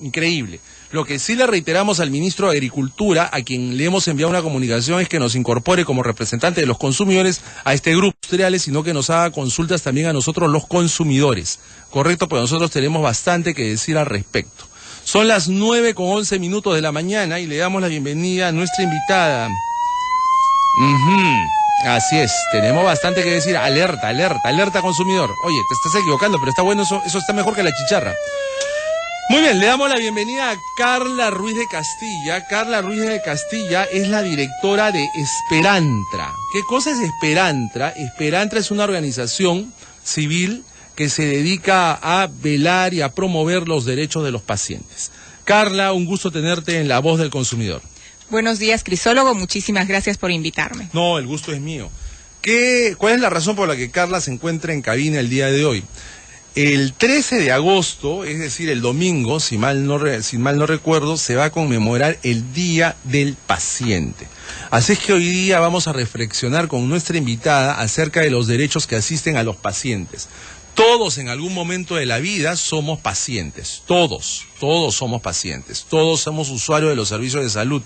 increíble. Lo que sí le reiteramos al ministro de Agricultura, a quien le hemos enviado una comunicación, es que nos incorpore como representante de los consumidores a este grupo industriales, sino que nos haga consultas también a nosotros los consumidores. Correcto, pues nosotros tenemos bastante que decir al respecto. Son las 9:11 de la mañana y le damos la bienvenida a nuestra invitada. Así es, tenemos bastante que decir. Alerta, alerta, alerta consumidor. Oye, te estás equivocando, pero está bueno, eso está mejor que la chicharra. Muy bien, le damos la bienvenida a Carla Ruiz de Castilla. Carla Ruiz de Castilla es la directora de Esperantra. ¿Qué cosa es Esperantra? Esperantra es una organización civil que se dedica a velar y a promover los derechos de los pacientes. Carla, un gusto tenerte en La Voz del Consumidor. Buenos días, Crisólogo. Muchísimas gracias por invitarme. No, el gusto es mío. ¿Cuál es la razón por la que Carla se encuentra en cabina el día de hoy? El 13 de agosto, es decir, el domingo, si mal no recuerdo, se va a conmemorar el Día del Paciente. Así es que hoy día vamos a reflexionar con nuestra invitada acerca de los derechos que asisten a los pacientes. Todos en algún momento de la vida somos pacientes, todos somos pacientes, todos somos usuarios de los servicios de salud.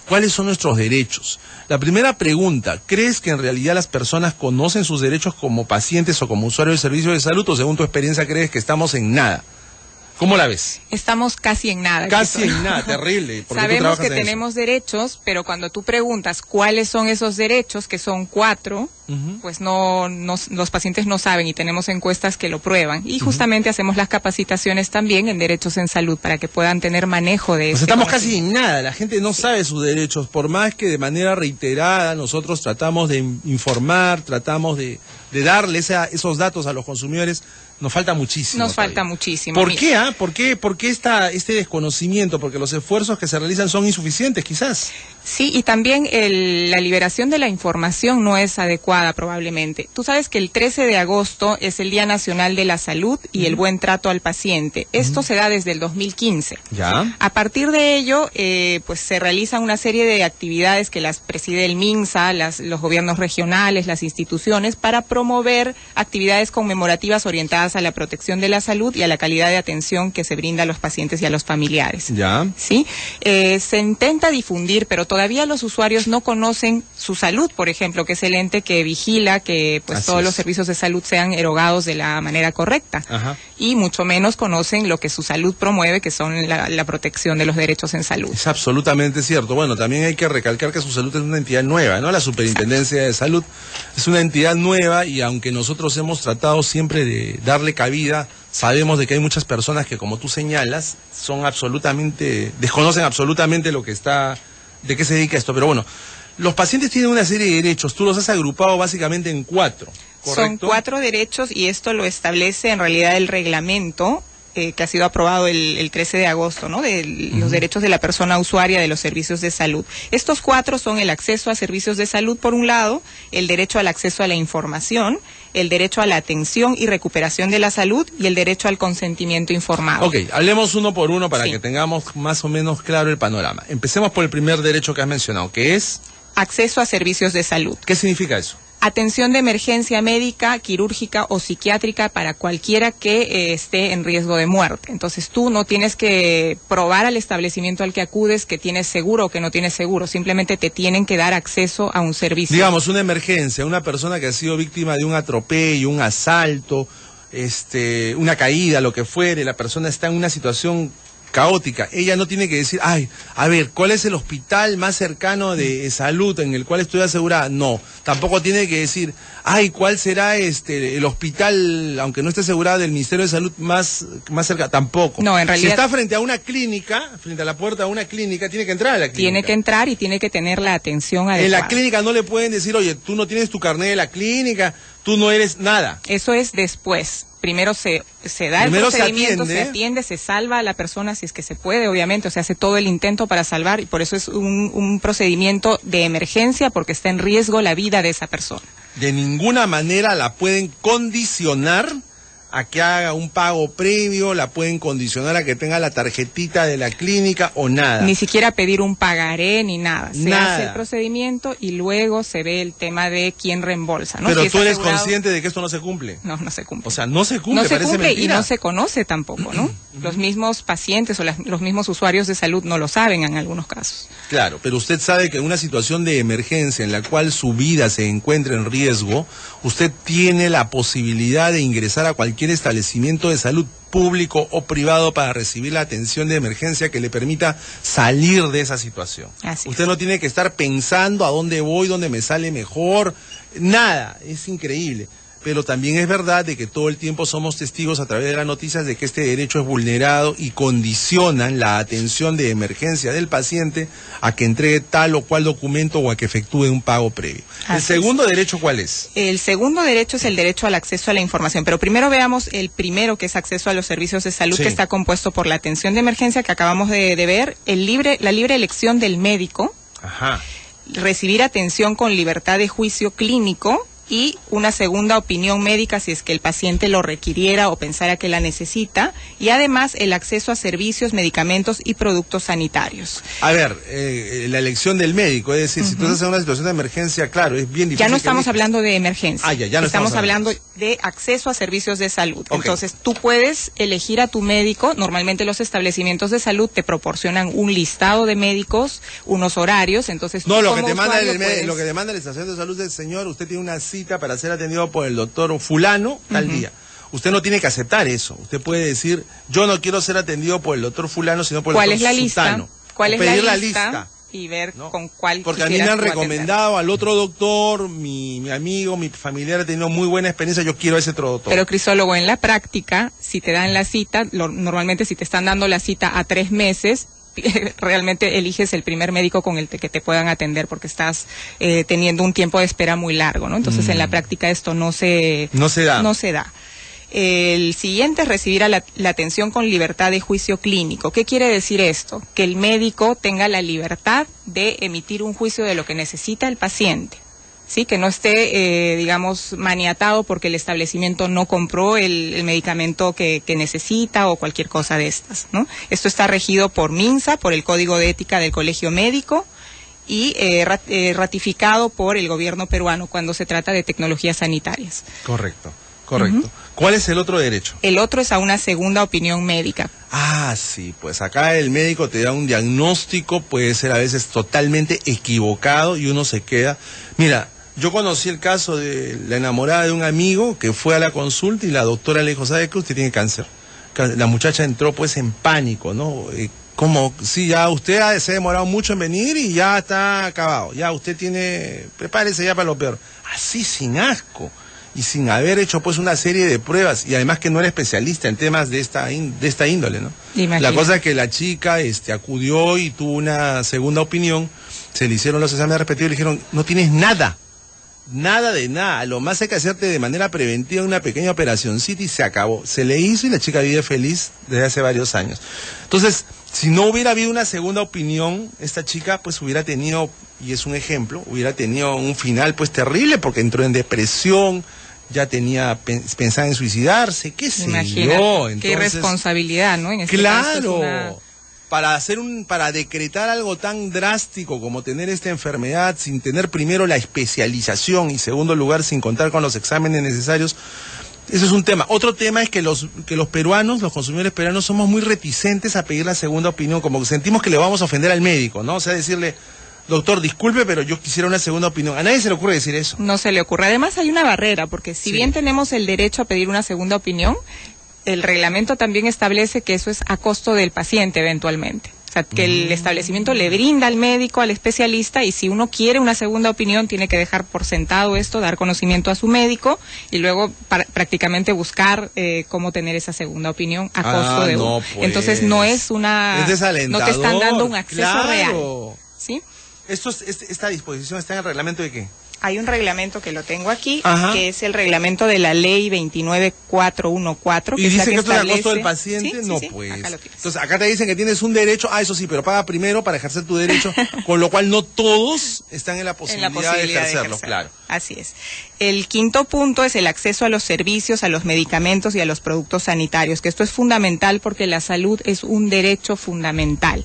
¿Cuáles son nuestros derechos? La primera pregunta, ¿crees que en realidad las personas conocen sus derechos como pacientes o como usuarios de servicios de salud, o según tu experiencia crees que estamos en nada? ¿Cómo la ves? Estamos casi en nada. Casi en nada, terrible. Sabemos que tenemos derechos, pero cuando tú preguntas cuáles son esos derechos, que son 4, pues los pacientes no saben, y tenemos encuestas que lo prueban. Y justamente hacemos las capacitaciones también en derechos en salud para que puedan tener manejo de eso. Pues estamos casi en nada, la gente no sabe sus derechos, por más que de manera reiterada nosotros tratamos de informar, tratamos de darle esos datos a los consumidores. Nos falta muchísimo. Nos falta muchísimo. ¿Por qué? ¿Por qué este desconocimiento? Porque los esfuerzos que se realizan son insuficientes, quizás. Sí, y también la liberación de la información no es adecuada probablemente. Tú sabes que el 13 de agosto es el Día Nacional de la Salud y el Buen Trato al Paciente. Esto se da desde el 2015. ¿Ya? A partir de ello, pues se realizan una serie de actividades que las preside el MINSA, los gobiernos regionales, las instituciones, para promover actividades conmemorativas orientadas a la protección de la salud y a la calidad de atención que se brinda a los pacientes y a los familiares. ¿Ya? ¿Sí? Se intenta difundir, pero todavía los usuarios no conocen su salud, por ejemplo, que es el ente que vigila que pues todos los servicios de salud sean erogados de la manera correcta. Ajá. Y mucho menos conocen lo que su salud promueve, que son la protección de los derechos en salud. Es absolutamente cierto. Bueno, también hay que recalcar que su salud es una entidad nueva, ¿no? La Superintendencia de Salud es una entidad nueva, y aunque nosotros hemos tratado siempre de darle cabida, sabemos de que hay muchas personas que, como tú señalas, desconocen absolutamente de qué se dedica esto. Pero bueno, los pacientes tienen una serie de derechos, tú los has agrupado básicamente en 4, ¿correcto? Son 4 derechos, y esto lo establece en realidad el reglamento que ha sido aprobado el 13 de agosto, ¿no? De los derechos de la persona usuaria de los servicios de salud. Estos 4 son el acceso a servicios de salud, por un lado, el derecho al acceso a la información, el derecho a la atención y recuperación de la salud, y el derecho al consentimiento informado. Ok, hablemos uno por uno para que tengamos más o menos claro el panorama. Empecemos por el primer derecho que has mencionado, que es acceso a servicios de salud. ¿Qué significa eso? Atención de emergencia médica, quirúrgica o psiquiátrica para cualquiera que esté en riesgo de muerte. Entonces tú no tienes que probar al establecimiento al que acudes que tienes seguro o que no tienes seguro, simplemente te tienen que dar acceso a un servicio. Digamos, una emergencia, una persona que ha sido víctima de un atropello, un asalto, una caída, lo que fuere, la persona está en una situación caótica, ella no tiene que decir, ay, a ver, ¿cuál es el hospital más cercano de salud en el cual estoy asegurada? No, tampoco tiene que decir, ay, ¿cuál será el hospital, aunque no esté asegurada, del Ministerio de Salud más cerca? Tampoco. No, en realidad, si está frente a una clínica, frente a la puerta de una clínica, tiene que entrar a la clínica. Tiene que entrar y tiene que tener la atención adecuada. En la clínica no le pueden decir, oye, tú no tienes tu carnet de la clínica, tú no eres nada. Eso es después. Primero se da el procedimiento, se atiende, se salva a la persona si es que se puede, obviamente, o sea, hace todo el intento para salvar, y por eso es un procedimiento de emergencia, porque está en riesgo la vida de esa persona. De ninguna manera la pueden condicionar a que haga un pago previo, la pueden condicionar a que tenga la tarjetita de la clínica o nada. Ni siquiera pedir un pagaré ni nada. Se hace el procedimiento y luego se ve el tema de quién reembolsa, ¿no? Pero si tú eres consciente de que esto no se cumple. No, no se cumple. O sea, no se cumple, no se parece cumple mentira. Y no se conoce tampoco, ¿no? Los mismos pacientes o los mismos usuarios de salud no lo saben en algunos casos. Claro, pero usted sabe que en una situación de emergencia en la cual su vida se encuentra en riesgo, usted tiene la posibilidad de ingresar a cualquier establecimiento de salud público o privado para recibir la atención de emergencia que le permita salir de esa situación. Usted no tiene que estar pensando a dónde voy, dónde me sale mejor, nada, es increíble. Pero también es verdad de que todo el tiempo somos testigos a través de las noticias de que este derecho es vulnerado y condicionan la atención de emergencia del paciente a que entregue tal o cual documento o a que efectúe un pago previo. ¿El segundo derecho cuál es? El segundo derecho es el derecho al acceso a la información, pero primero veamos el primero, que es acceso a los servicios de salud, que está compuesto por la atención de emergencia que acabamos de ver, la libre elección del médico, recibir atención con libertad de juicio clínico, y una segunda opinión médica si es que el paciente lo requiriera o pensara que la necesita, y además el acceso a servicios, medicamentos y productos sanitarios. A ver, la elección del médico, es decir, si tú estás en una situación de emergencia, claro, es bien difícil. Ya no estamos hablando de emergencia, ya no estamos hablando de acceso a servicios de salud. Entonces, tú puedes elegir a tu médico. Normalmente los establecimientos de salud te proporcionan un listado de médicos, unos horarios, entonces no, lo que te manda lo que demanda la estación de salud del señor, usted tiene una cita para ser atendido por el doctor fulano tal día. Usted no tiene que aceptar eso. Usted puede decir, yo no quiero ser atendido por el doctor fulano, sino por el doctor sutano. ¿Cuál es la lista? Y ver con cuál. Porque a mí me han recomendado al otro doctor, mi amigo, mi familiar ha tenido muy buena experiencia, yo quiero a ese otro doctor. Pero, crisólogo, en la práctica, si te dan la cita, normalmente si te están dando la cita a 3 meses, realmente eliges el primer médico con el que te puedan atender porque estás teniendo un tiempo de espera muy largo, ¿no? Entonces en la práctica esto no se da. El siguiente es recibir la atención con libertad de juicio clínico. ¿Qué quiere decir esto? Que el médico tenga la libertad de emitir un juicio de lo que necesita el paciente. Sí, que no esté, digamos, maniatado porque el establecimiento no compró el medicamento que necesita o cualquier cosa de estas, ¿no? Esto está regido por MINSA, por el Código de Ética del Colegio Médico y ratificado por el gobierno peruano cuando se trata de tecnologías sanitarias. Correcto. ¿Cuál es el otro derecho? El otro es a una segunda opinión médica. Sí, pues acá el médico te da un diagnóstico, puede ser a veces totalmente equivocado y uno se queda. Mira, yo conocí el caso de la enamorada de un amigo que fue a la consulta y la doctora le dijo, ¿sabe qué? Usted tiene cáncer. La muchacha entró pues en pánico, ¿no? Como, sí, ya usted se ha demorado mucho en venir y ya está acabado. Ya usted prepárese ya para lo peor. Así sin asco y sin haber hecho pues una serie de pruebas y además que no era especialista en temas de esta índole, ¿no? Imagínate. La cosa es que la chica acudió y tuvo una segunda opinión, se le hicieron los exámenes respectivos y le dijeron, no tienes nada de nada, lo más hay que hacerte de manera preventiva una pequeña operacioncita y se acabó. Se le hizo y la chica vive feliz desde hace varios años. Entonces, si no hubiera habido una segunda opinión, esta chica pues hubiera tenido, y es un ejemplo, hubiera tenido un final pues terrible porque entró en depresión, ya pensaba en suicidarse, qué sé yo. Entonces, qué irresponsabilidad, ¿no? En este claro, caso para decretar algo tan drástico como tener esta enfermedad sin tener primero la especialización y segundo lugar sin contar con los exámenes necesarios, eso es un tema. Otro tema es que los peruanos, los consumidores peruanos, somos muy reticentes a pedir la segunda opinión, como que sentimos que le vamos a ofender al médico, ¿no? O sea, decirle, doctor, disculpe, pero yo quisiera una segunda opinión. A nadie se le ocurre decir eso. No se le ocurre. Además hay una barrera, porque si bien tenemos el derecho a pedir una segunda opinión, el reglamento también establece que eso es a costo del paciente eventualmente. O sea, que el establecimiento le brinda al médico, al especialista, y si uno quiere una segunda opinión, tiene que dejar por sentado esto, dar conocimiento a su médico, y luego prácticamente buscar cómo tener esa segunda opinión a costo de uno. Pues, entonces no es es desalentador, no te están dando un acceso real. ¿Sí? ¿Esta disposición está en el reglamento de qué? Hay un reglamento que lo tengo aquí, que es el reglamento de la ley 29414. ¿Y dice que esto es a costo del paciente? Sí, no, sí, pues. acá lo tienes. Entonces, acá te dicen que tienes un derecho, eso sí, pero paga primero para ejercer tu derecho, con lo cual no todos están en la posibilidad de ejercerlo, claro. Así es. El quinto punto es el acceso a los servicios, a los medicamentos y a los productos sanitarios, que esto es fundamental porque la salud es un derecho fundamental.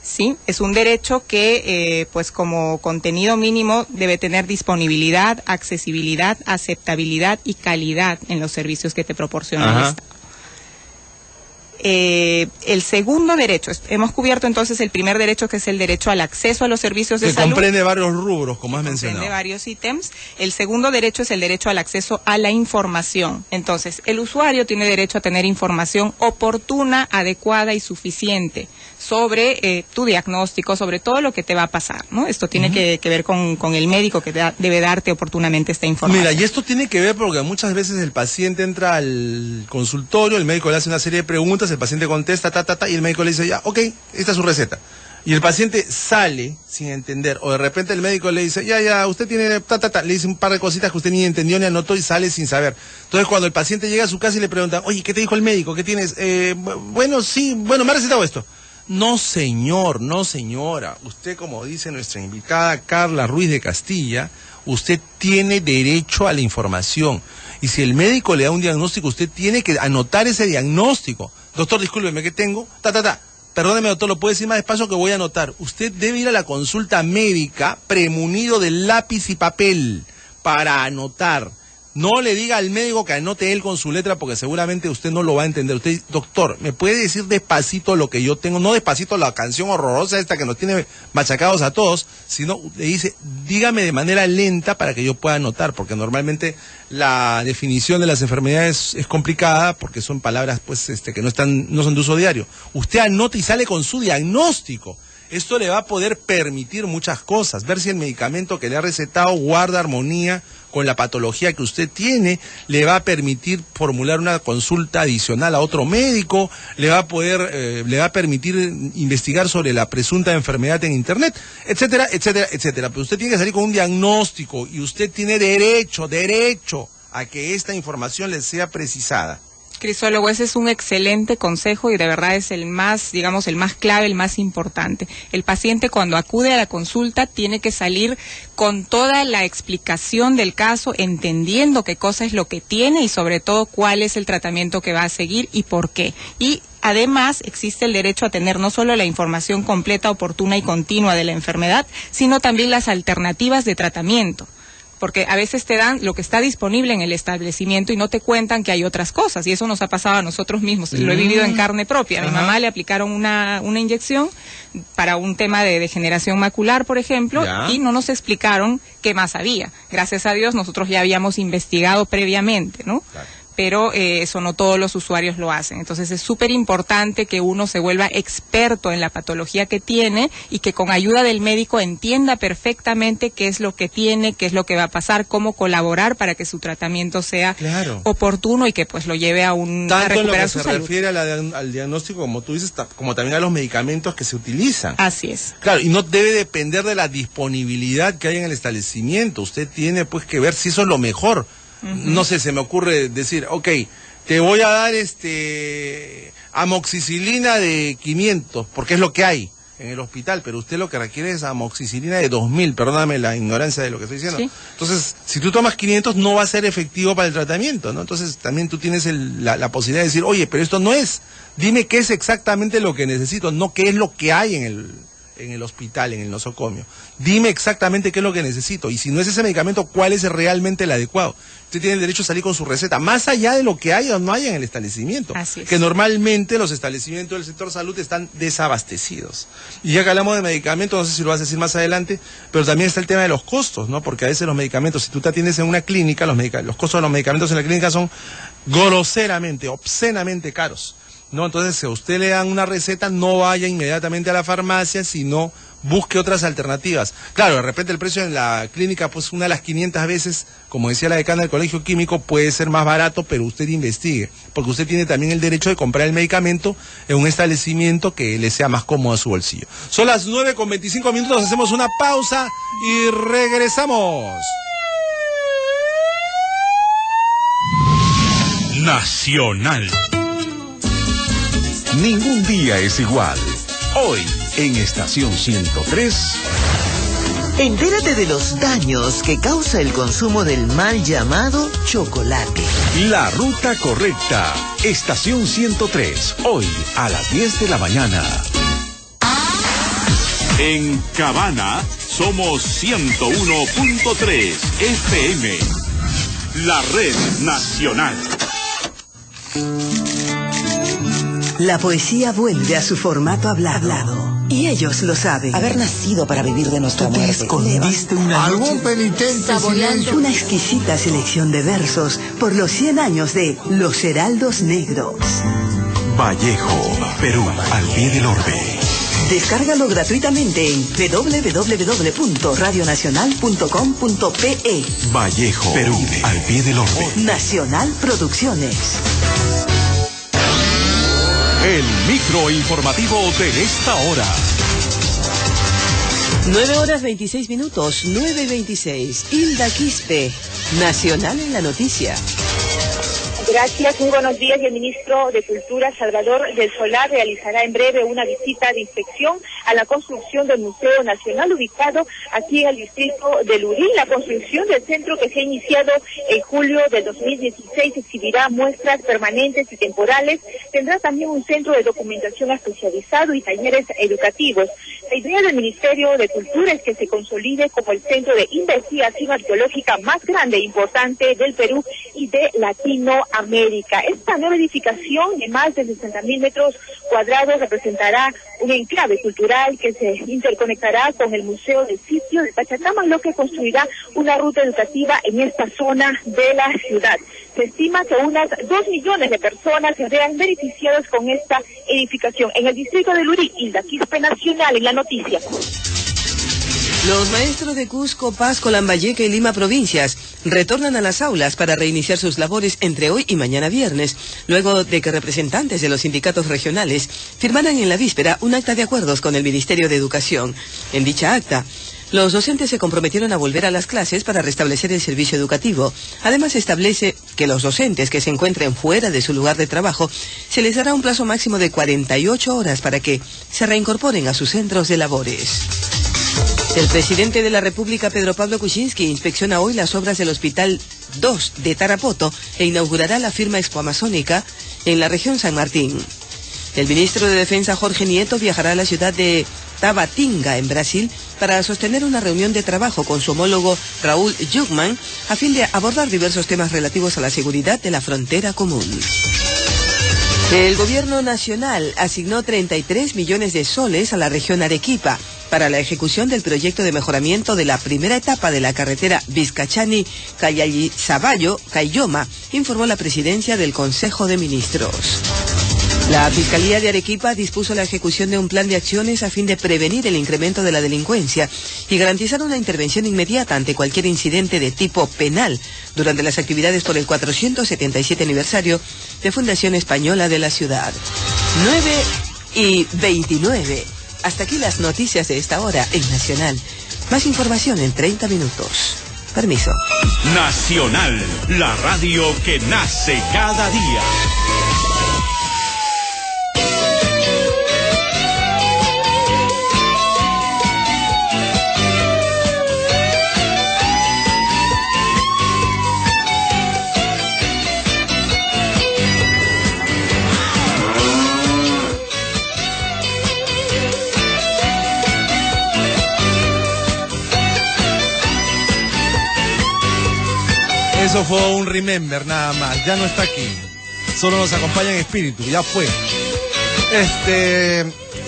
Sí, es un derecho que, pues como contenido mínimo, debe tener disponibilidad, accesibilidad, aceptabilidad y calidad en los servicios que te proporciona el Estado. El segundo derecho, hemos cubierto entonces el primer derecho, que es el derecho al acceso a los servicios de salud. Que comprende varios rubros, como has mencionado. Comprende varios ítems. El segundo derecho es el derecho al acceso a la información. Entonces, el usuario tiene derecho a tener información oportuna, adecuada y suficiente sobre tu diagnóstico, sobre todo lo que te va a pasar, ¿no? Esto tiene que ver con el médico que debe darte oportunamente esta información. Mira, y esto tiene que ver porque muchas veces el paciente entra al consultorio, el médico le hace una serie de preguntas, el paciente contesta, y el médico le dice, ya, ok, esta es su receta. Y el paciente sale sin entender, o de repente el médico le dice, ya, usted tiene, le dice un par de cositas que usted ni entendió ni anotó y sale sin saber. Entonces cuando el paciente llega a su casa y le preguntan, oye, ¿qué te dijo el médico? ¿Qué tienes? Bueno, me ha recetado esto. No, señor, no, señora. Usted, como dice nuestra invitada Carla Ruiz de Castilla, usted tiene derecho a la información. Y si el médico le da un diagnóstico, usted tiene que anotar ese diagnóstico. Doctor, discúlpeme, ¿qué tengo? Perdóneme, doctor, ¿lo puede decir más despacio que voy a anotar? Usted debe ir a la consulta médica premunido de lápiz y papel para anotar. No le diga al médico que anote él con su letra porque seguramente usted no lo va a entender. Usted, doctor, ¿me puede decir despacito lo que yo tengo? No despacito la canción horrorosa esta que nos tiene machacados a todos, sino le dice, dígame de manera lenta para que yo pueda anotar, porque normalmente la definición de las enfermedades es complicada porque son palabras pues que no son de uso diario. Usted anota y sale con su diagnóstico. Esto le va a poder permitir muchas cosas, ver si el medicamento que le ha recetado guarda armonía con la patología que usted tiene, le va a permitir formular una consulta adicional a otro médico, le va a permitir investigar sobre la presunta enfermedad en internet, etcétera, etcétera, etcétera. Pero usted tiene que salir con un diagnóstico y usted tiene derecho a que esta información le sea precisada. Crisólogo, ese es un excelente consejo y de verdad es el más, digamos, el más clave, el más importante. El paciente cuando acude a la consulta tiene que salir con toda la explicación del caso, entendiendo qué cosa es lo que tiene y sobre todo cuál es el tratamiento que va a seguir y por qué. Y además existe el derecho a tener no solo la información completa, oportuna y continua de la enfermedad, sino también las alternativas de tratamiento. Porque a veces te dan lo que está disponible en el establecimiento y no te cuentan que hay otras cosas, y eso nos ha pasado a nosotros mismos, lo he vivido en carne propia. A mi mamá le aplicaron una inyección para un tema de degeneración macular, por ejemplo, y no nos explicaron qué más había. Gracias a Dios nosotros ya habíamos investigado previamente, ¿no? Claro. Pero eso no todos los usuarios lo hacen. Entonces es súper importante que uno se vuelva experto en la patología que tiene y que con ayuda del médico entienda perfectamente qué es lo que tiene, qué es lo que va a pasar, cómo colaborar para que su tratamiento sea oportuno y que pues lo lleve a recuperar su salud. Tanto en lo que se refiere al diagnóstico, como tú dices, como también a los medicamentos que se utilizan. Así es. Claro, y no debe depender de la disponibilidad que hay en el establecimiento. Usted tiene pues que ver si eso es lo mejor. No sé, se me ocurre decir, ok, te voy a dar amoxicilina de 500, porque es lo que hay en el hospital, pero usted lo que requiere es amoxicilina de 2000, perdóname la ignorancia de lo que estoy diciendo. ¿Sí? Entonces, si tú tomas 500 no va a ser efectivo para el tratamiento, ¿no? Entonces, también tú tienes la posibilidad de decir, oye, pero esto no es, dime qué es exactamente lo que necesito, no qué es lo que hay en el hospital, en el nosocomio. Dime exactamente qué es lo que necesito. Y si no es ese medicamento, ¿cuál es realmente el adecuado? Usted tiene el derecho a salir con su receta, más allá de lo que hay o no hay en el establecimiento. Así es. Que normalmente los establecimientos del sector salud están desabastecidos. Y ya que hablamos de medicamentos, no sé si lo vas a decir más adelante, pero también está el tema de los costos, ¿no? Porque a veces los medicamentos, si tú te atiendes en una clínica, los costos de los medicamentos en la clínica son groseramente, obscenamente caros, ¿no? Entonces, si a usted le dan una receta, no vaya inmediatamente a la farmacia, sino busque otras alternativas. Claro, de repente el precio en la clínica, pues una de las 500 veces, como decía la decana del Colegio Químico, puede ser más barato, pero usted investigue, porque usted tiene también el derecho de comprar el medicamento en un establecimiento que le sea más cómodo a su bolsillo. Son las 9:25, hacemos una pausa y regresamos. Nacional. Ningún día es igual. Hoy, en Estación 103... Entérate de los daños que causa el consumo del mal llamado chocolate. La ruta correcta. Estación 103. Hoy, a las 10 de la mañana. En Cabana, somos 101.3 FM. La red nacional. La poesía vuelve a su formato hablado. Y ellos lo saben. Haber nacido para vivir de nuestra muerte. Escondiste una algún penitente silencio. Una exquisita selección de versos por los 100 años de Los Heraldos Negros. Vallejo, Perú, al pie del orbe. Descárgalo gratuitamente en www.radionacional.com.pe. Vallejo, Perú, al pie del orbe. Nacional Producciones. El micro informativo de esta hora. 9:26, 9:26. Hilda Quispe, Nacional en la noticia. Gracias, muy buenos días. Y el ministro de Cultura, Salvador del Solar, realizará en breve una visita de inspección a la construcción del Museo Nacional ubicado aquí en el distrito de Lurín. La construcción del centro, que se ha iniciado en julio del 2016, exhibirá muestras permanentes y temporales. Tendrá también un centro de documentación especializado y talleres educativos. La idea del Ministerio de Cultura es que se consolide como el centro de investigación arqueológica más grande e importante del Perú y de Latinoamérica. Esta nueva edificación de más de 60.000 metros cuadrados representará un enclave cultural que se interconectará con el Museo del Sitio de Pachacama, lo que construirá una ruta educativa en esta zona de la ciudad. Se estima que unas 2 millones de personas se vean beneficiadas con esta edificación. En el distrito de Lurín, Hilda Quispe, Nacional en la noticia. Los maestros de Cusco, Pasco, Lambayeque y Lima provincias retornan a las aulas para reiniciar sus labores entre hoy y mañana viernes, luego de que representantes de los sindicatos regionales firmaran en la víspera un acta de acuerdos con el Ministerio de Educación. En dicha acta, los docentes se comprometieron a volver a las clases para restablecer el servicio educativo. Además, establece que los docentes que se encuentren fuera de su lugar de trabajo se les dará un plazo máximo de 48 horas para que se reincorporen a sus centros de labores. El presidente de la República, Pedro Pablo Kuczynski, inspecciona hoy las obras del Hospital 2 de Tarapoto e inaugurará la firma expoamazónica en la región San Martín. El ministro de Defensa, Jorge Nieto, viajará a la ciudad de Tabatinga, en Brasil, para sostener una reunión de trabajo con su homólogo Raúl Jugman a fin de abordar diversos temas relativos a la seguridad de la frontera común. El gobierno nacional asignó 33 millones de soles a la región Arequipa para la ejecución del proyecto de mejoramiento de la primera etapa de la carretera Vizcachani-Cayallaí-Saballo-Caylloma, informó la presidencia del Consejo de Ministros. La Fiscalía de Arequipa dispuso la ejecución de un plan de acciones a fin de prevenir el incremento de la delincuencia y garantizar una intervención inmediata ante cualquier incidente de tipo penal durante las actividades por el 477 aniversario de Fundación Española de la ciudad. 9:29. Hasta aquí las noticias de esta hora en Nacional. Más información en 30 minutos. Permiso. Nacional, la radio que nace cada día. Eso fue un remember nada más, ya no está aquí, solo nos acompaña en espíritu, ya fue.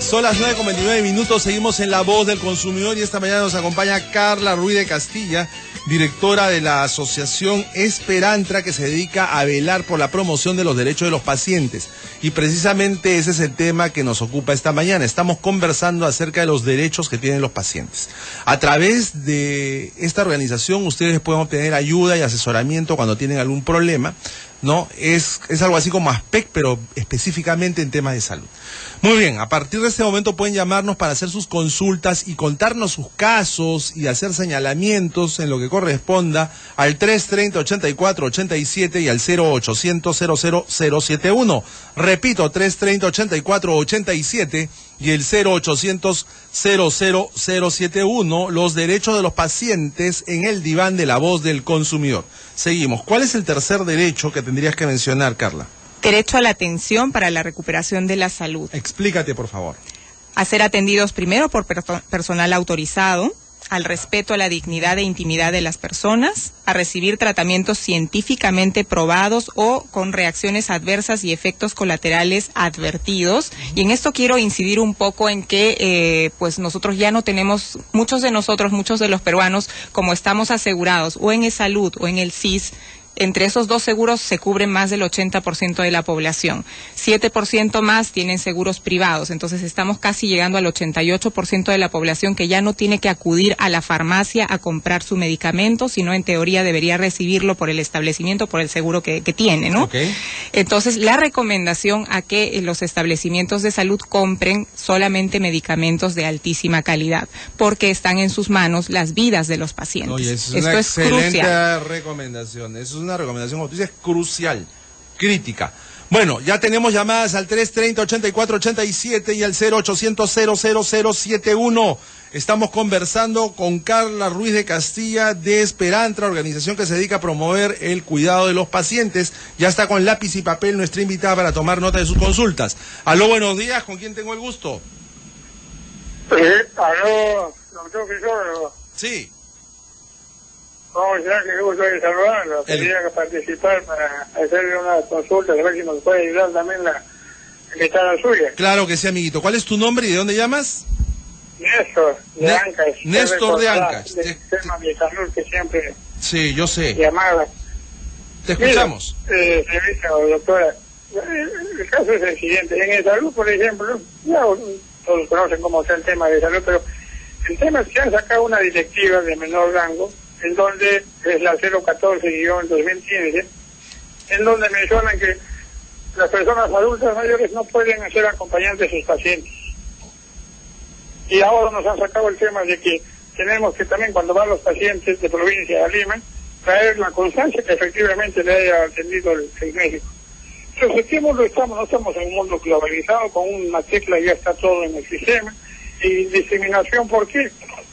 Son las 9:29, seguimos en La Voz del Consumidor y esta mañana nos acompaña Carla Ruiz de Castilla, directora de la asociación Esperantra, que se dedica a velar por la promoción de los derechos de los pacientes. Y precisamente ese es el tema que nos ocupa esta mañana. Estamos conversando acerca de los derechos que tienen los pacientes. A través de esta organización ustedes pueden obtener ayuda y asesoramiento cuando tienen algún problema, ¿no? Es algo así como ASPEC, pero específicamente en temas de salud. Muy bien, a partir de este momento pueden llamarnos para hacer sus consultas y contarnos sus casos y hacer señalamientos en lo que corresponda al 330-84-87 y al 0800-00071. Repito, 330-84-87 y el 0800-00071, los derechos de los pacientes en el diván de La Voz del Consumidor. Seguimos. ¿Cuál es el tercer derecho que tendrías que mencionar, Carla? Derecho a la atención para la recuperación de la salud. Explícate, por favor. A ser atendidos primero por personal autorizado, al respeto a la dignidad e intimidad de las personas, a recibir tratamientos científicamente probados o con reacciones adversas y efectos colaterales advertidos. Y en esto quiero incidir un poco en que pues nosotros ya no tenemos, muchos de los peruanos, como estamos asegurados o en eSalud o en el SIS, entre esos dos seguros se cubren más del 80% de la población. 7% más tienen seguros privados. Entonces estamos casi llegando al 88% de la población que ya no tiene que acudir a la farmacia a comprar su medicamento, sino en teoría debería recibirlo por el establecimiento, por el seguro que tiene, ¿no? Okay. Entonces la recomendación a que los establecimientos de salud compren solamente medicamentos de altísima calidad, porque están en sus manos las vidas de los pacientes. Oye, es Esto una es excelente crucial. recomendación. Eso es una recomendación, como tú dices, crucial, crítica. Bueno, ya tenemos llamadas al 330-8487 y al 0800-00071. Estamos conversando con Carla Ruiz de Castilla de Esperantra, organización que se dedica a promover el cuidado de los pacientes. Ya está con lápiz y papel nuestra invitada para tomar nota de sus consultas. Aló, buenos días, ¿con quién tengo el gusto? Aló, doctor Crisóstomo. Sí. ¿Cómo está? Qué gusto de saludarlo. Quería participar para hacerle una consulta, a ver si nos puede ayudar también la invitada suya. Claro que sí, amiguito. ¿Cuál es tu nombre y de dónde llamas? Néstor de Ancash. Néstor de Ancash. Del tema de salud que siempre sí, yo sé. llamaba. Te escuchamos. Señorita o doctora, el caso es el siguiente. En el salud, por ejemplo, ya todos conocen cómo está el tema de salud, pero el tema es que han sacado una directiva de menor rango, en donde es la 014-2015, en donde mencionan que las personas adultas mayores no pueden ser acompañantes de sus pacientes. Y ahora nos han sacado el tema de que tenemos que también, cuando van los pacientes de provincia a Lima, traer la constancia que efectivamente le haya atendido el médico. Entonces, ¿qué mundo estamos? No estamos en un mundo globalizado, con una tecla ya está todo en el sistema. Y discriminación, ¿por qué?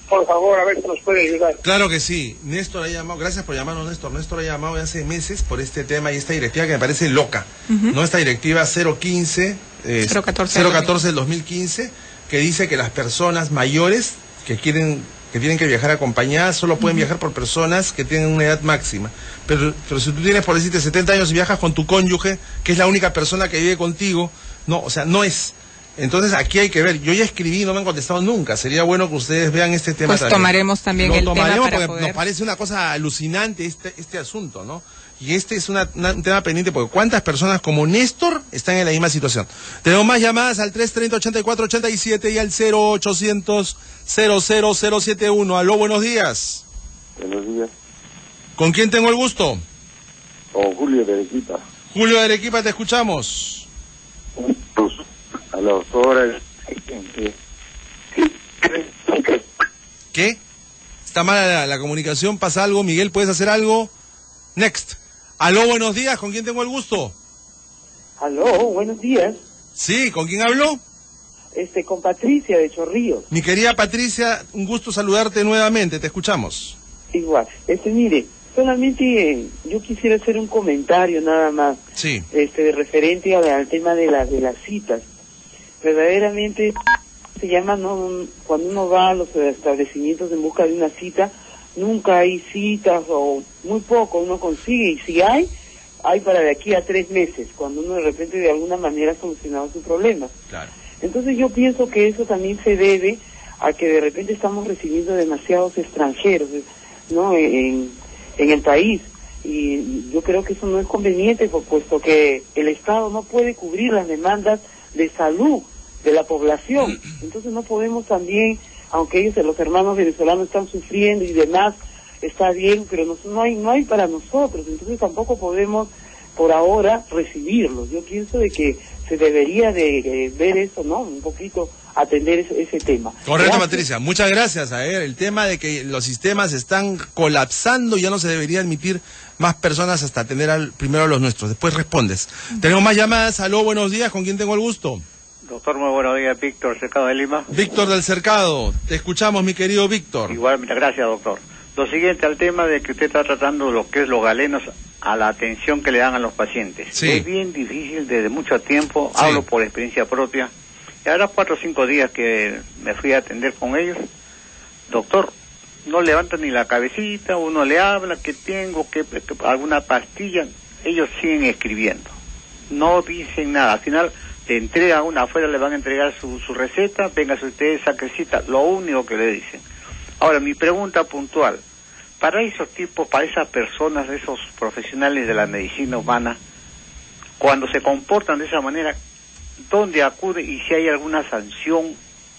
Por favor, a ver si nos puede ayudar. Claro que sí. Néstor ha llamado, gracias por llamarnos, Néstor. Néstor ha llamado hace meses por este tema y esta directiva que me parece loca. ¿No? Esta directiva 014 del 2015, que dice que las personas mayores que tienen que viajar acompañadas solo pueden viajar por personas que tienen una edad máxima. Pero si tú tienes, por decirte, 70 años y viajas con tu cónyuge, que es la única persona que vive contigo, no, o sea, no es. Entonces aquí hay que ver, yo ya escribí, no me han contestado nunca, sería bueno que ustedes vean este tema pues también. Tomaremos también el tema para porque poder... nos parece una cosa alucinante este asunto, ¿no? Y este es un tema pendiente, porque ¿cuántas personas como Néstor están en la misma situación? Tenemos más llamadas al 330-8487 y al 0800-00071. Aló, buenos días. Buenos días. ¿Con quién tengo el gusto? Con Julio de Arequipa. Julio de Arequipa, te escuchamos. A la doctora. ¿Qué? ¿Está mala la comunicación? ¿Pasa algo? Miguel, ¿puedes hacer algo? Next. Aló, buenos días, ¿con quién tengo el gusto? Aló, buenos días. Sí, ¿con quién hablo? Con Patricia de Chorrillos. Mi querida Patricia, un gusto saludarte nuevamente, te escuchamos. Igual, mire, solamente yo quisiera hacer un comentario nada más. Sí. Referente al tema de las citas. Verdaderamente se llama, cuando uno va a los establecimientos en busca de una cita, nunca hay citas o muy poco uno consigue, y si hay para de aquí a 3 meses, cuando uno de repente de alguna manera ha solucionado su problema. Claro. Entonces yo pienso que eso también se debe a que de repente estamos recibiendo demasiados extranjeros, ¿no? En el país, y yo creo que eso no es conveniente, puesto que el Estado no puede cubrir las demandas de salud de la población. Entonces no podemos también, aunque ellos, los hermanos venezolanos, están sufriendo y demás, está bien, pero no hay para nosotros, entonces tampoco podemos por ahora recibirlos. Yo pienso de que se debería de ver eso, ¿no? Un poquito atender ese tema. Correcto, gracias. Patricia, muchas gracias. A ver, el tema de que los sistemas están colapsando, ya no se debería admitir más personas hasta atender primero a los nuestros. Después respondes. Tenemos más llamadas. Aló, buenos días, ¿con quién tengo el gusto? Doctor, muy buenos días, Víctor Cercado de Lima. Víctor del Cercado, te escuchamos, mi querido Víctor. Igualmente, gracias, doctor. Lo siguiente, al tema de que usted está tratando lo que es los galenos a la atención que le dan a los pacientes. Sí. Es bien difícil desde mucho tiempo, Sí. hablo por experiencia propia. Y ahora 4 o 5 días que me fui a atender con ellos. Doctor, no levantan ni la cabecita, uno le habla, que tengo, que alguna pastilla, ellos siguen escribiendo, no dicen nada, al final le entregan una afuera, le van a entregar su receta, véngase usted, saque cita, lo único que le dicen. Ahora, mi pregunta puntual, para esos tipos, para esas personas, esos profesionales de la medicina humana, cuando se comportan de esa manera, ¿dónde acude y si hay alguna sanción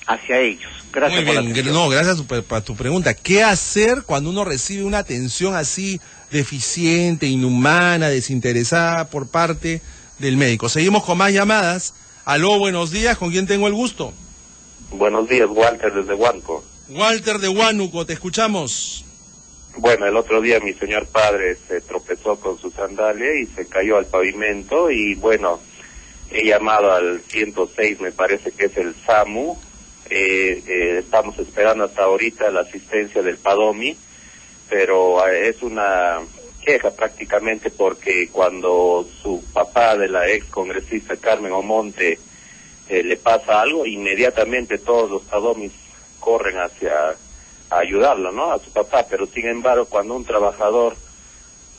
hacia ellos? Gracias. Muy por bien, la atención. no, gracias por tu pregunta. ¿Qué hacer cuando uno recibe una atención así deficiente, inhumana, desinteresada por parte del médico? Seguimos con más llamadas. Aló, buenos días, ¿con quién tengo el gusto? Buenos días, Walter, desde Huánuco. Walter de Huánuco, te escuchamos. Bueno, el otro día mi señor padre se tropezó con su sandalia y se cayó al pavimento y bueno, he llamado al 106, me parece que es el SAMU. Estamos esperando hasta ahorita la asistencia del PADOMI, pero es una queja prácticamente porque cuando su papá de la ex congresista Carmen Omonte le pasa algo, inmediatamente todos los PADOMIs corren hacia a ayudarlo, ¿no? A su papá, pero sin embargo cuando un trabajador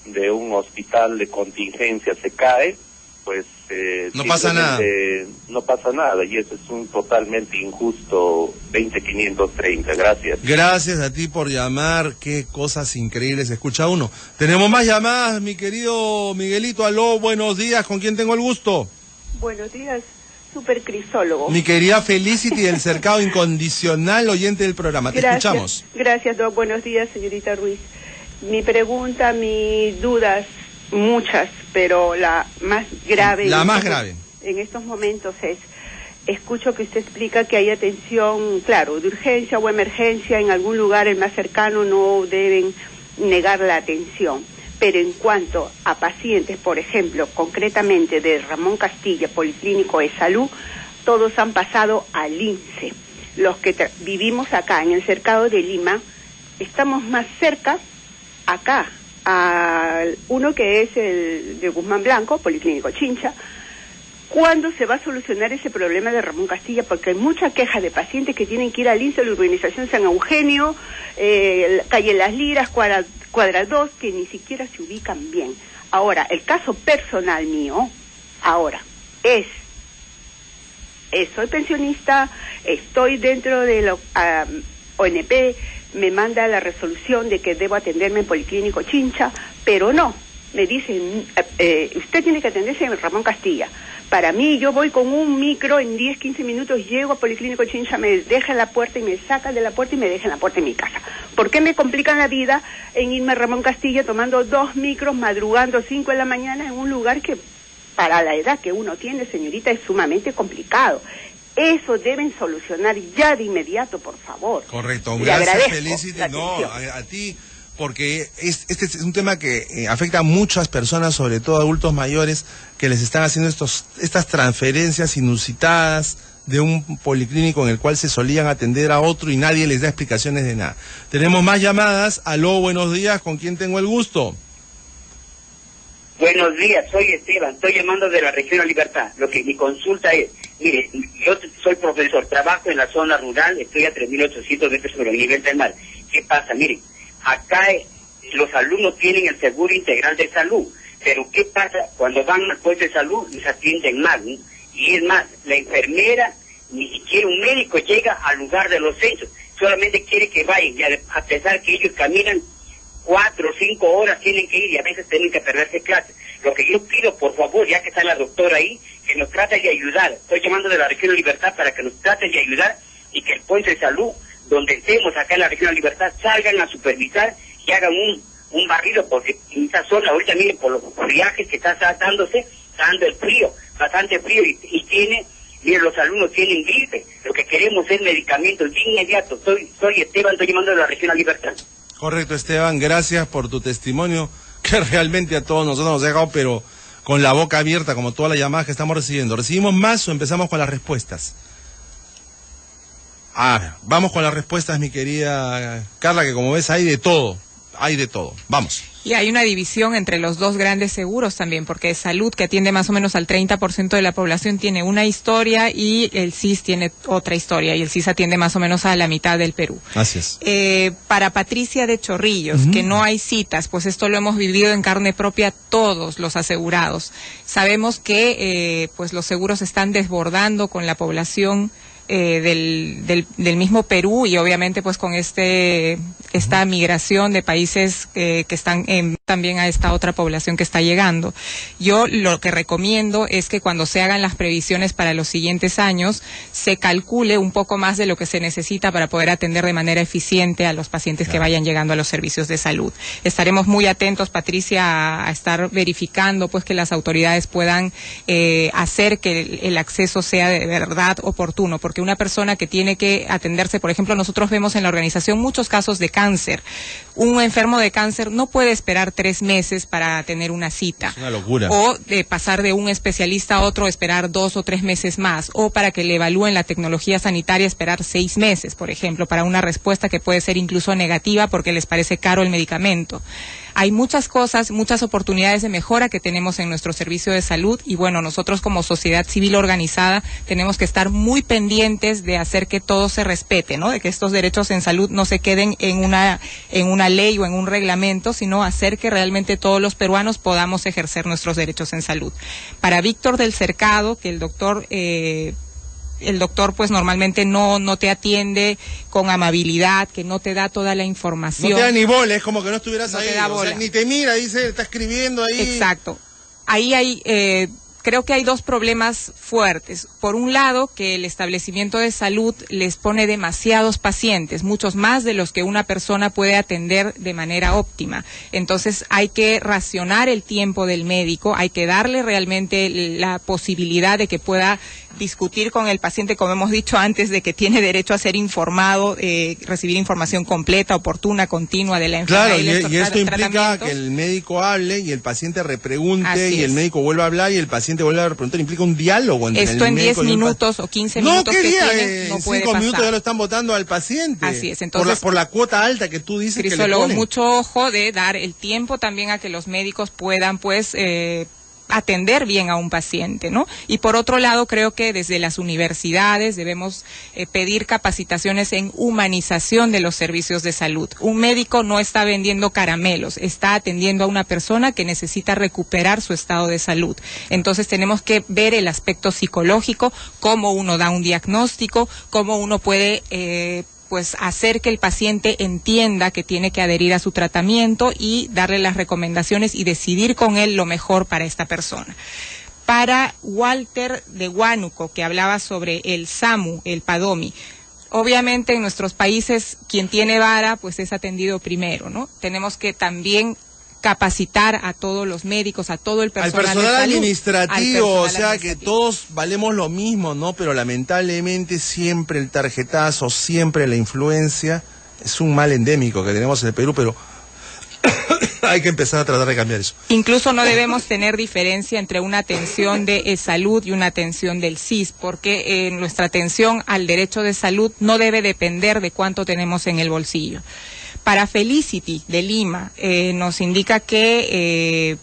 de un hospital de contingencia se cae, pues no pasa nada. No pasa nada, y eso es un totalmente injusto 20530. Gracias. Gracias a ti por llamar, qué cosas increíbles escucha uno. Tenemos más llamadas, mi querido Miguelito. Aló, buenos días, ¿con quién tengo el gusto? Buenos días, supercrisólogo. Mi querida Felicity del Cercado Incondicional, oyente del programa. Te escuchamos. Gracias, Doc. Buenos días, señorita Ruiz. Mi pregunta, mis dudas, muchas, pero la más grave. La más grave. En estos momentos escucho que usted explica que hay atención, claro, de urgencia o emergencia, en algún lugar el más cercano no deben negar la atención. Pero en cuanto a pacientes, por ejemplo, concretamente de Ramón Castilla, Policlínico de Salud, todos han pasado al INSE. Los que vivimos acá, en el Cercado de Lima, estamos más cerca, acá, a uno que es el de Guzmán Blanco, Policlínico Chincha. ¿Cuándo se va a solucionar ese problema de Ramón Castilla? Porque hay mucha queja de pacientes que tienen que ir al INSE, la urbanización San Eugenio, calle Las Liras, cuadra 2, que ni siquiera se ubican bien. Ahora, el caso personal mío, soy pensionista, estoy dentro de la ONP, me manda la resolución de que debo atenderme en Policlínico Chincha, pero no, me dicen, usted tiene que atenderse en Ramón Castilla. Para mí, yo voy con un micro, en 10, 15 minutos llego a Policlínico Chincha, me deja en la puerta y me saca de la puerta y me deja en la puerta de mi casa. ¿Por qué me complican la vida en irme a Ramón Castilla tomando 2 micros, madrugando 5 de la mañana en un lugar que para la edad que uno tiene, señorita, es sumamente complicado? Eso deben solucionar ya de inmediato, por favor. Correcto, gracias, Felicity. No, a ti, porque este es un tema que afecta a muchas personas, sobre todo adultos mayores, que les están haciendo estas transferencias inusitadas de un policlínico en el cual se solían atender a otro y nadie les da explicaciones de nada. Tenemos más llamadas. Aló, buenos días, ¿con quién tengo el gusto? Buenos días, soy Esteban, estoy llamando de la región de Libertad. Lo que mi consulta es, mire, yo soy profesor, trabajo en la zona rural, estoy a 3.800 metros sobre el nivel del mar. ¿Qué pasa? Mire, acá los alumnos tienen el seguro integral de salud, pero ¿qué pasa? Cuando van al puesto de salud les atienden mal, ¿no? Y es más, la enfermera, ni siquiera un médico llega al lugar de los hechos, solamente quiere que vayan, y a pesar que ellos caminan 4 o 5 horas tienen que ir y a veces tienen que perderse clases. Lo que yo pido, por favor, ya que está la doctora ahí, que nos trate de ayudar. Estoy llamando de la región de Libertad para que nos traten de ayudar y que el puente de salud, donde estemos acá en la región de Libertad, salgan a supervisar y hagan un barrido, porque en esa zona, ahorita miren, por los viajes que está dándose, está dando el frío, bastante frío, y miren, los alumnos tienen gripe. Lo que queremos es medicamentos de inmediato. Soy Esteban, estoy llamando de la región de Libertad. Correcto, Esteban, gracias por tu testimonio, que realmente a todos nosotros nos ha dejado, pero con la boca abierta, como todas las llamadas que estamos recibiendo. ¿Recibimos más o empezamos con las respuestas? Vamos con las respuestas, mi querida Carla, que como ves hay de todo. hay de todo. Vamos. Y hay una división entre los dos grandes seguros también, porque Salud, que atiende más o menos al 30% de la población, tiene una historia y el SIS tiene otra historia, y el SIS atiende más o menos a la mitad del Perú. Así es. Para Patricia de Chorrillos, que no hay citas, pues esto lo hemos vivido en carne propia todos los asegurados. Sabemos que pues los seguros están desbordando con la población del mismo Perú, y obviamente pues con esta migración de países que están también a esta otra población que está llegando. Yo lo que recomiendo es que cuando se hagan las previsiones para los siguientes años, se calcule un poco más de lo que se necesita para poder atender de manera eficiente a los pacientes que vayan llegando a los servicios de salud. Estaremos muy atentos, Patricia, a estar verificando pues que las autoridades puedan hacer que el acceso sea de verdad oportuno, porque una persona que tiene que atenderse, por ejemplo, nosotros vemos en la organización muchos casos de cáncer. Un enfermo de cáncer no puede esperar 3 meses para tener una cita. Es una locura. O de pasar de un especialista a otro, esperar 2 o 3 meses más. O para que le evalúen la tecnología sanitaria, esperar 6 meses, por ejemplo, para una respuesta que puede ser incluso negativa porque les parece caro el medicamento. Hay muchas cosas, muchas oportunidades de mejora que tenemos en nuestro servicio de salud, y bueno, nosotros como sociedad civil organizada tenemos que estar muy pendientes de hacer que todo se respete, ¿no? De que estos derechos en salud no se queden en una ley o en un reglamento, sino hacer que realmente todos los peruanos podamos ejercer nuestros derechos en salud. Para Víctor del Cercado, que el doctor pues normalmente no te atiende con amabilidad, que no te da toda la información. No te da ni bola, es como que no estuvieras no ahí, te da o sea, ni te mira, dice, está escribiendo ahí. Exacto. Ahí hay, creo que hay dos problemas fuertes. Por un lado, que el establecimiento de salud les pone demasiados pacientes, muchos más de los que una persona puede atender de manera óptima. Entonces hay que racionar el tiempo del médico, hay que darle realmente la posibilidad de que pueda discutir con el paciente, como hemos dicho antes, de que tiene derecho a ser informado, recibir información completa, oportuna, continua de la enfermedad. Claro, y esto implica que el médico hable y el paciente repregunte, y el médico vuelva a hablar y el paciente vuelva a repreguntar. Implica un diálogo entre esto el en médico 10 minutos o 15 minutos que tienen, no puede 5 minutos pasar. ya lo están votando al paciente. Así es, entonces, por la cuota alta que tú dices que le ponen. Mucho ojo de dar el tiempo también a que los médicos puedan pues atender bien a un paciente, ¿no? Y por otro lado, creo que desde las universidades debemos pedir capacitaciones en humanización de los servicios de salud. Un médico no está vendiendo caramelos, está atendiendo a una persona que necesita recuperar su estado de salud. Entonces tenemos que ver el aspecto psicológico, cómo uno da un diagnóstico, cómo uno puede pues hacer que el paciente entienda que tiene que adherir a su tratamiento y darle las recomendaciones y decidir con él lo mejor para esta persona. Para Walter de Huánuco, que hablaba sobre el SAMU, el PADOMI, obviamente en nuestros países quien tiene vara pues es atendido primero, ¿no? Tenemos que también capacitar a todos los médicos, a todo el personal, al personal de salud, administrativo, o sea que todos valemos lo mismo, ¿no? Pero lamentablemente siempre el tarjetazo, siempre la influencia, es un mal endémico que tenemos en el Perú, pero hay que empezar a tratar de cambiar eso. Incluso no debemos tener diferencia entre una atención de salud y una atención del SIS, porque nuestra atención al derecho de salud no debe depender de cuánto tenemos en el bolsillo. Para Felicity de Lima, nos indica que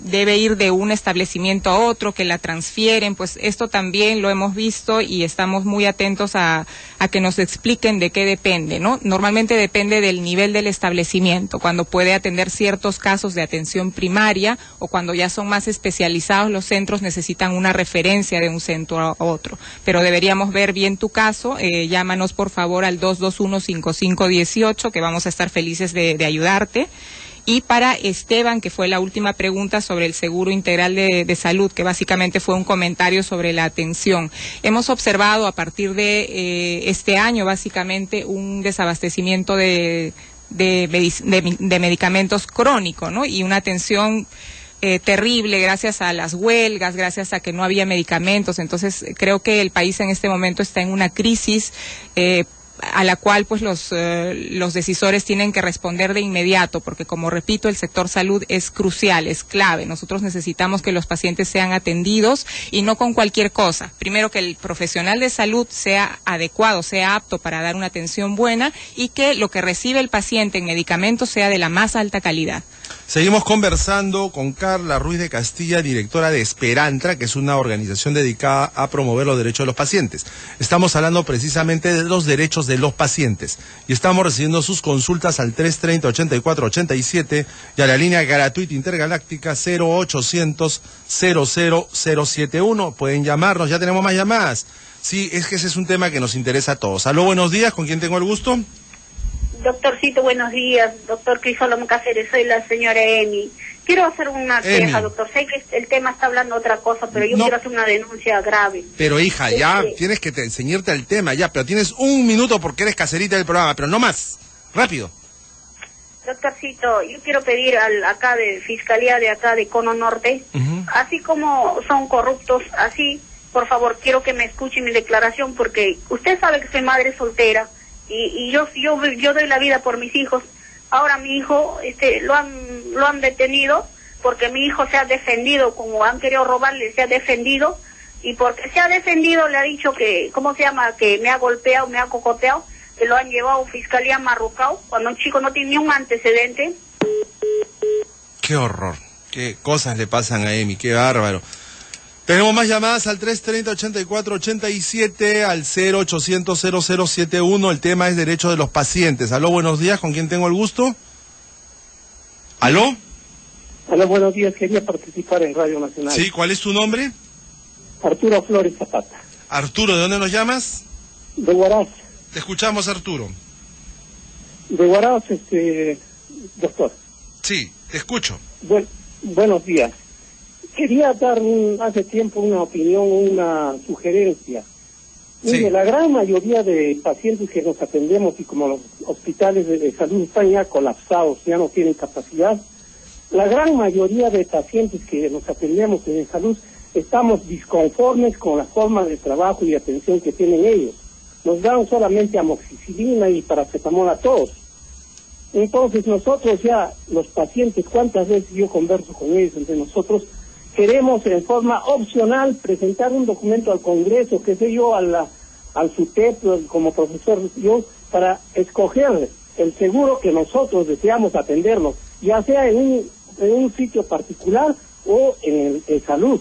debe ir de un establecimiento a otro, que la transfieren, pues esto también lo hemos visto y estamos muy atentos a que nos expliquen de qué depende, ¿no? Normalmente depende del nivel del establecimiento, cuando puede atender ciertos casos de atención primaria o cuando ya son más especializados los centros necesitan una referencia de un centro a otro, pero deberíamos ver bien tu caso, llámanos por favor al 221-5518 que vamos a estar felices de ayudarte. Y para Esteban, que fue la última pregunta sobre el seguro integral de salud, que básicamente fue un comentario sobre la atención. Hemos observado a partir de este año básicamente un desabastecimiento de medicamentos crónicos, ¿no? Y una atención terrible gracias a las huelgas, gracias a que no había medicamentos. Entonces creo que el país en este momento está en una crisis a la cual pues los decisores tienen que responder de inmediato, porque como repito, el sector salud es crucial, es clave. Nosotros necesitamos que los pacientes sean atendidos y no con cualquier cosa. Primero, que el profesional de salud sea adecuado, sea apto para dar una atención buena, y que lo que recibe el paciente en medicamentos sea de la más alta calidad. Seguimos conversando con Carla Ruiz de Castilla, directora de Esperantra, que es una organización dedicada a promover los derechos de los pacientes. Estamos hablando precisamente de los derechos de los pacientes y estamos recibiendo sus consultas al 330-8487 y a la línea gratuita intergaláctica 0800-00071. Pueden llamarnos, ya tenemos más llamadas. Sí, es que ese es un tema que nos interesa a todos. Aló, buenos días, ¿con quién tengo el gusto? Doctorcito, buenos días. Doctor Crisólomo Cáceres, soy la señora Emi. Quiero hacer una queja, doctor. Sé que el tema está hablando otra cosa, pero yo quiero hacer una denuncia grave. Pero hija, ya tienes que enseñarte al tema, ya, pero tienes un minuto porque eres caserita del programa, pero no más. Rápido. Doctorcito, yo quiero pedir acá de Fiscalía de acá de Cono Norte, así como son corruptos, así, por favor, quiero que me escuche mi declaración, porque usted sabe que soy madre soltera. Y yo doy la vida por mis hijos. Ahora mi hijo lo han detenido porque mi hijo se ha defendido, como han querido robarle, se ha defendido, y porque se ha defendido le ha dicho que, ¿cómo se llama?, que me ha golpeado, me ha cocoteado, que lo han llevado a Fiscalía Marrucao, cuando un chico no tiene ni un antecedente. Qué horror, qué cosas le pasan a Emi, qué bárbaro. Tenemos más llamadas al 330-8487, al 0800-0071. El tema es derechos de los pacientes. Aló, buenos días, ¿con quién tengo el gusto? ¿Aló? Aló, buenos días, quería participar en Radio Nacional. Sí, ¿cuál es tu nombre? Arturo Flores Zapata. Arturo, ¿de dónde nos llamas? De Huaraz. Te escuchamos, Arturo. De Huaraz, doctor. Sí, te escucho. Buenos días. Quería dar hace tiempo una opinión, una sugerencia. Mire, la gran mayoría de pacientes que nos atendemos, y como los hospitales de salud están ya colapsados, ya no tienen capacidad, la gran mayoría de pacientes que nos atendemos en salud estamos disconformes con la forma de trabajo y atención que tienen ellos. Nos dan solamente amoxicilina y paracetamol a todos. Entonces nosotros ya, los pacientes, cuántas veces yo converso con ellos entre nosotros, queremos en forma opcional presentar un documento al Congreso, qué sé yo, al SUTEP, como profesor yo, para escoger el seguro que nosotros deseamos atendernos, ya sea en un sitio particular o en el salud.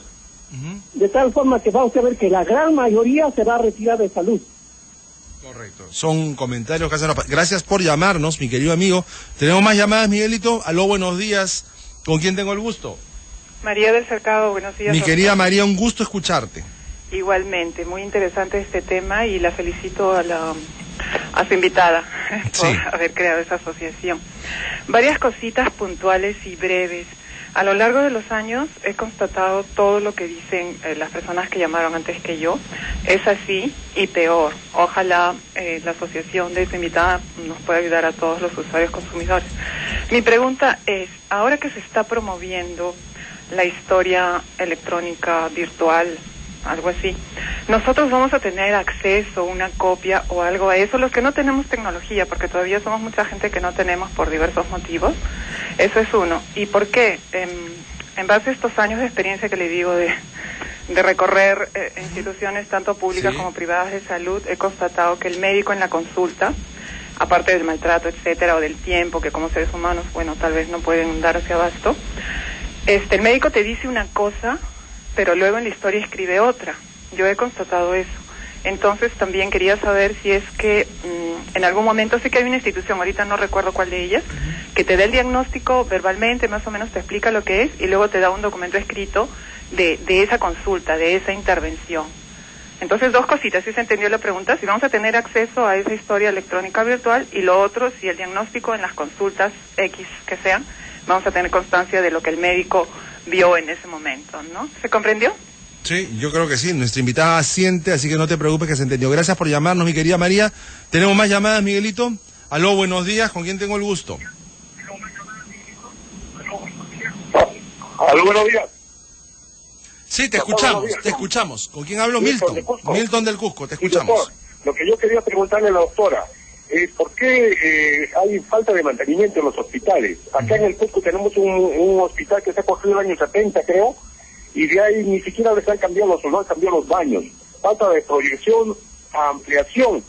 De tal forma que vamos a ver que la gran mayoría se va a retirar de salud. Correcto. Son comentarios que hacen los... Gracias por llamarnos, mi querido amigo. Tenemos más llamadas, Miguelito. Aló, buenos días. ¿Con quién tengo el gusto? María del Cercado, buenos días. Mi querida María, un gusto escucharte. Igualmente, muy interesante este tema y la felicito a su invitada por haber creado esa asociación. Varias cositas puntuales y breves. A lo largo de los años he constatado todo lo que dicen las personas que llamaron antes que yo. Es así y peor. Ojalá la asociación de esta invitada nos pueda ayudar a todos los usuarios consumidores. Mi pregunta es, ahora que se está promoviendo la historia electrónica virtual, algo así, nosotros vamos a tener acceso, una copia o algo a eso, los que no tenemos tecnología, porque todavía somos mucha gente que no tenemos por diversos motivos. Eso es uno. ¿Y por qué? En base a estos años de experiencia que le digo de recorrer instituciones tanto públicas como privadas de salud, he constatado que el médico en la consulta, aparte del maltrato, etcétera, o del tiempo que como seres humanos, bueno, tal vez no pueden darse abasto, el médico te dice una cosa, pero luego en la historia escribe otra. Yo he constatado eso. Entonces también quería saber si es que en algún momento, sé que hay una institución, ahorita no recuerdo cuál de ellas, que te da el diagnóstico verbalmente, más o menos te explica lo que es, y luego te da un documento escrito de esa consulta, de esa intervención. Entonces, dos cositas, si se entendió la pregunta, si vamos a tener acceso a esa historia electrónica virtual, y lo otro, si el diagnóstico en las consultas X que sean, vamos a tener constancia de lo que el médico vio en ese momento, ¿no? ¿Se comprendió? Sí, yo creo que sí. Nuestra invitada asiente, así que no te preocupes que se entendió. Gracias por llamarnos, mi querida María. ¿Tenemos más llamadas, Miguelito? Aló, buenos días. ¿Con quién tengo el gusto? Aló, buenos días. Sí, te escuchamos, te escuchamos. ¿Con quién hablo? Milton. Milton del Cusco, te escuchamos. Lo que yo quería preguntarle a la doctora es por qué hay falta de mantenimiento en los hospitales. Acá en el Cusco tenemos un hospital que se ha construido en el año 70, creo, y de ahí ni siquiera les han cambiado los baños. Falta de proyección, ampliación,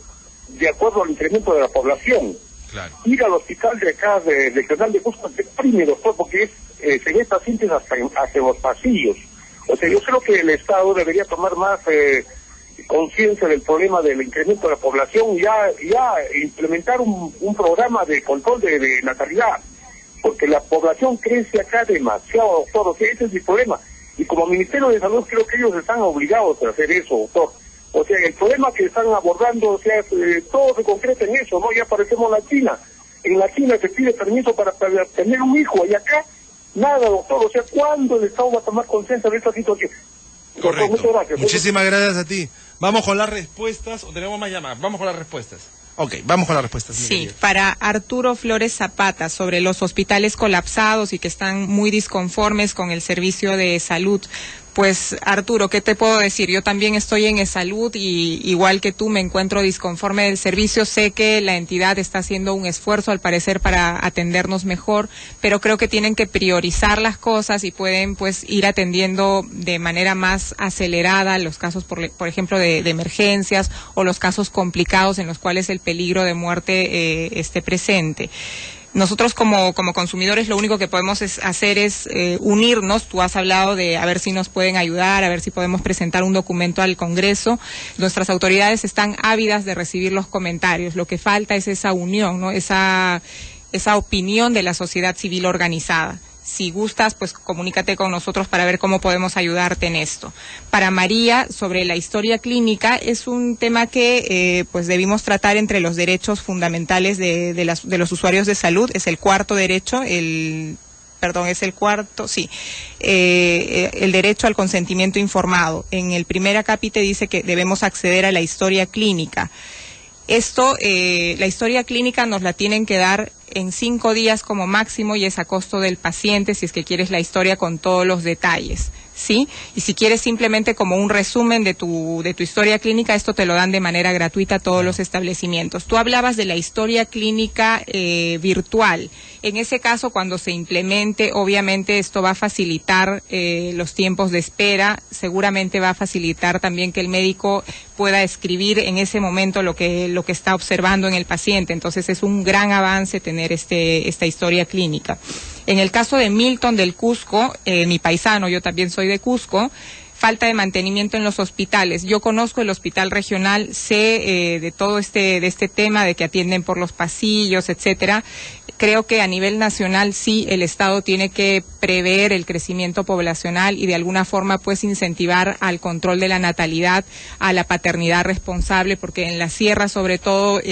de acuerdo al incremento de la población. Claro. Ir al hospital de acá, del Canal de Cusco, deprime, doctor, porque se ve pacientes hasta en los pasillos. O sea, yo creo que el Estado debería tomar más conciencia del problema del incremento de la población y ya implementar un programa de control de natalidad, porque la población crece acá demasiado, doctor. O sea, ese es el problema. Y como Ministerio de Salud creo que ellos están obligados a hacer eso, doctor. O sea, el problema que están abordando, o sea, todo se concreta en eso, ¿no? Ya parecemos la China. En la China se pide permiso para tener un hijo, y acá nada, doctor. O sea, ¿cuándo el Estado va a tomar conciencia de esta situación? Correcto. Doctor, muchas gracias. Muchísimas gracias a ti. Vamos con las respuestas, o tenemos más llamadas. Vamos con las respuestas. Ok, vamos con las respuestas. Sí, para Arturo Flores Zapata, sobre los hospitales colapsados y que están muy disconformes con el servicio de salud. Pues Arturo, ¿qué te puedo decir? Yo también estoy en salud y igual que tú me encuentro disconforme del servicio. Sé que la entidad está haciendo un esfuerzo al parecer para atendernos mejor, pero creo que tienen que priorizar las cosas y pueden pues ir atendiendo de manera más acelerada los casos, por ejemplo, de emergencias o los casos complicados en los cuales el peligro de muerte esté presente. Nosotros como consumidores lo único que podemos hacer es unirnos. Tú has hablado de a ver si nos pueden ayudar, a ver si podemos presentar un documento al Congreso. Nuestras autoridades están ávidas de recibir los comentarios. Lo que falta es esa unión, ¿no? Esa opinión de la sociedad civil organizada. Si gustas, pues comunícate con nosotros para ver cómo podemos ayudarte en esto. Para María, sobre la historia clínica, es un tema que pues debimos tratar entre los derechos fundamentales de los usuarios de salud. Es el cuarto derecho, el derecho al consentimiento informado. En el primer acápite dice que debemos acceder a la historia clínica. Esto, la historia clínica nos la tienen que dar en 5 días como máximo y es a costo del paciente si es que quieres la historia con todos los detalles, ¿sí? Y si quieres simplemente como un resumen de tu historia clínica, esto te lo dan de manera gratuita a todos los establecimientos. Tú hablabas de la historia clínica virtual. En ese caso, cuando se implemente, obviamente esto va a facilitar los tiempos de espera, seguramente va a facilitar también que el médico pueda escribir en ese momento lo que está observando en el paciente. Entonces es un gran avance tener esta historia clínica. En el caso de Milton del Cusco, mi paisano, yo también soy de Cusco, falta de mantenimiento en los hospitales. Yo conozco el hospital regional, sé de todo de este tema, de que atienden por los pasillos, etcétera. Creo que a nivel nacional sí el Estado tiene que prever el crecimiento poblacional y de alguna forma pues incentivar al control de la natalidad, a la paternidad responsable, porque en la sierra sobre todo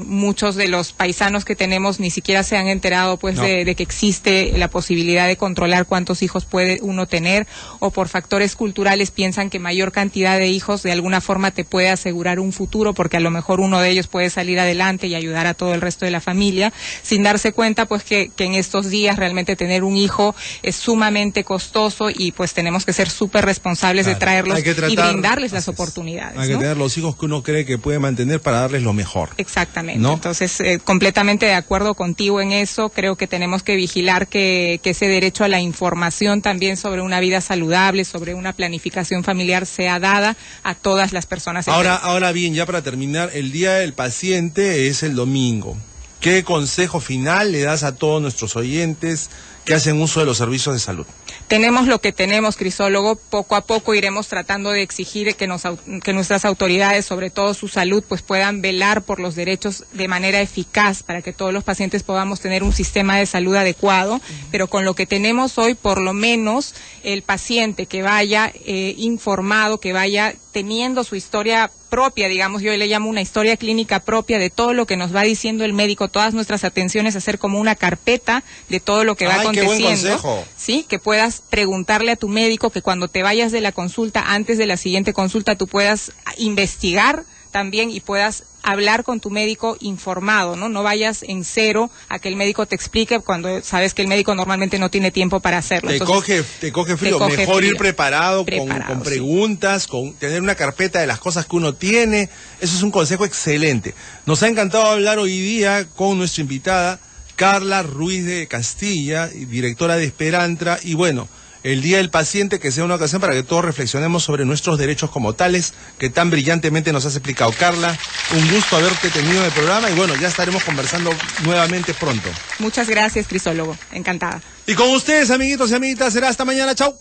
muchos de los paisanos que tenemos ni siquiera se han enterado pues de que existe la posibilidad de controlar cuántos hijos puede uno tener, o por factores culturales piensan que mayor cantidad de hijos de alguna forma te puede asegurar un futuro, porque a lo mejor uno de ellos puede salir adelante y ayudar a todo el resto de la familia, sin darse cuenta pues que en estos días realmente tener un hijo es sumamente costoso y pues tenemos que ser súper responsables de traerlos y brindarles las oportunidades. Hay que tener los hijos que uno cree que puede mantener para darles lo mejor. Exactamente, ¿no? Entonces completamente de acuerdo contigo en eso. Creo que tenemos que vigilar que ese derecho a la información también sobre una vida saludable, sobre una planificación familiar sea dada a todas las personas. Ahora bien, ya para terminar, el Día del Paciente es el domingo. ¿Qué consejo final le das a todos nuestros oyentes que hacen uso de los servicios de salud? Tenemos lo que tenemos, Crisólogo. Poco a poco iremos tratando de exigir que nuestras autoridades, sobre todo su salud, pues puedan velar por los derechos de manera eficaz para que todos los pacientes podamos tener un sistema de salud adecuado. Pero con lo que tenemos hoy, por lo menos el paciente que vaya informado, que vaya teniendo su historia propia, digamos, yo le llamo una historia clínica propia de todo lo que nos va diciendo el médico, todas nuestras atenciones, hacer como una carpeta de todo lo que va aconteciendo. Qué buen consejo. Sí, que puedas preguntarle a tu médico, que cuando te vayas de la consulta, antes de la siguiente consulta, tú puedas investigar también y puedas hablar con tu médico informado, ¿no? No vayas en cero a que el médico te explique cuando sabes que el médico normalmente no tiene tiempo para hacerlo. Entonces, te coge frío. Mejor ir preparado con preguntas, con tener una carpeta de las cosas que uno tiene. Eso es un consejo excelente. Nos ha encantado hablar hoy día con nuestra invitada, Carla Ruiz de Castilla, directora de Esperantra, y bueno, el Día del Paciente, que sea una ocasión para que todos reflexionemos sobre nuestros derechos como tales, que tan brillantemente nos has explicado. Carla, un gusto haberte tenido en el programa y bueno, ya estaremos conversando nuevamente pronto. Muchas gracias, crisólogo. Encantada. Y con ustedes, amiguitos y amiguitas, será hasta mañana. Chau.